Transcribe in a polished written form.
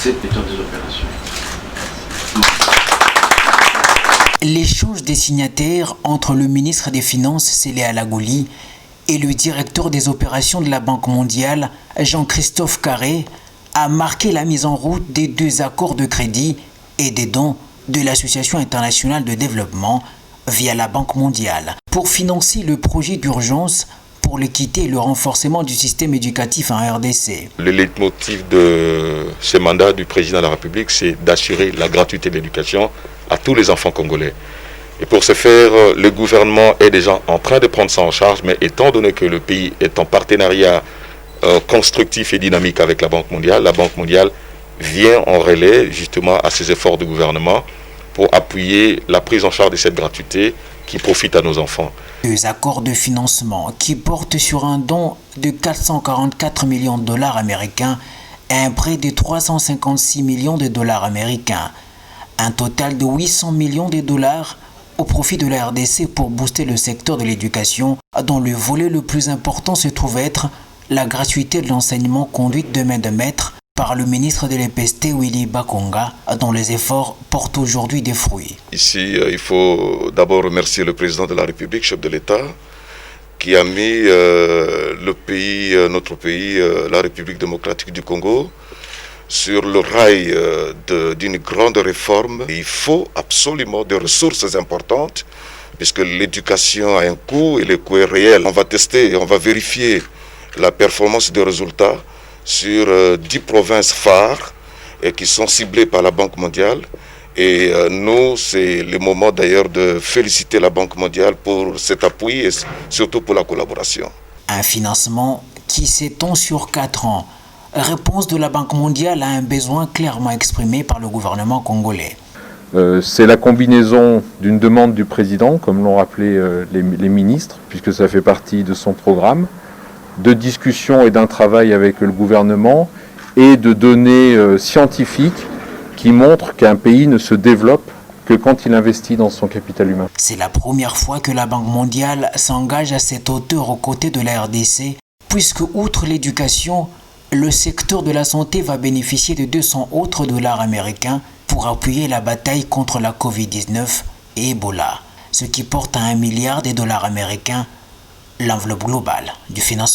cette méthode des opérations. L'échange des signataires entre le ministre des Finances, Sélé Alagouli, et le directeur des opérations de la Banque mondiale, Jean-Christophe Carré, a marqué la mise en route des 2 accords de crédit et des dons de l'Association internationale de développement via la Banque mondiale pour financer le projet d'urgence pour l'équité et le renforcement du système éducatif en RDC. Le leitmotiv de ce mandat du président de la République, c'est d'assurer la gratuité de l'éducation à tous les enfants congolais. Et pour ce faire, le gouvernement est déjà en train de prendre ça en charge, mais étant donné que le pays est en partenariat constructif et dynamique avec la Banque mondiale vient en relais justement à ces efforts du gouvernement pour appuyer la prise en charge de cette gratuité qui profite à nos enfants. 2 accords de financement qui portent sur un don de 444 millions de dollars américains et un prêt de 356 millions de dollars américains. Un total de 800 millions de dollars au profit de la RDC pour booster le secteur de l'éducation, dont le volet le plus important se trouve être la gratuité de l'enseignement conduite de main de maître par le ministre de l'EPST Willy Bakonga, dont les efforts portent aujourd'hui des fruits. Ici, il faut d'abord remercier le président de la République, chef de l'État, qui a mis notre pays, la République démocratique du Congo, sur le rail d'une grande réforme. Il faut absolument des ressources importantes, puisque l'éducation a un coût et le coût est réel. On va tester, on va vérifier la performance des résultats sur 10 provinces phares qui sont ciblées par la Banque mondiale. Et nous, c'est le moment d'ailleurs de féliciter la Banque mondiale pour cet appui et surtout pour la collaboration. Un financement qui s'étend sur 4 ans. Réponse de la Banque mondiale à un besoin clairement exprimé par le gouvernement congolais. C'est la combinaison d'une demande du président, comme l'ont rappelé les ministres, puisque ça fait partie de son programme, de discussions et d'un travail avec le gouvernement et de données scientifiques qui montrent qu'un pays ne se développe que quand il investit dans son capital humain. C'est la première fois que la Banque mondiale s'engage à cette hauteur aux côtés de la RDC, puisque outre l'éducation, le secteur de la santé va bénéficier de 200 autres dollars américains pour appuyer la bataille contre la Covid-19 et Ebola, ce qui porte à 1 milliard de dollars américains l'enveloppe globale du financement.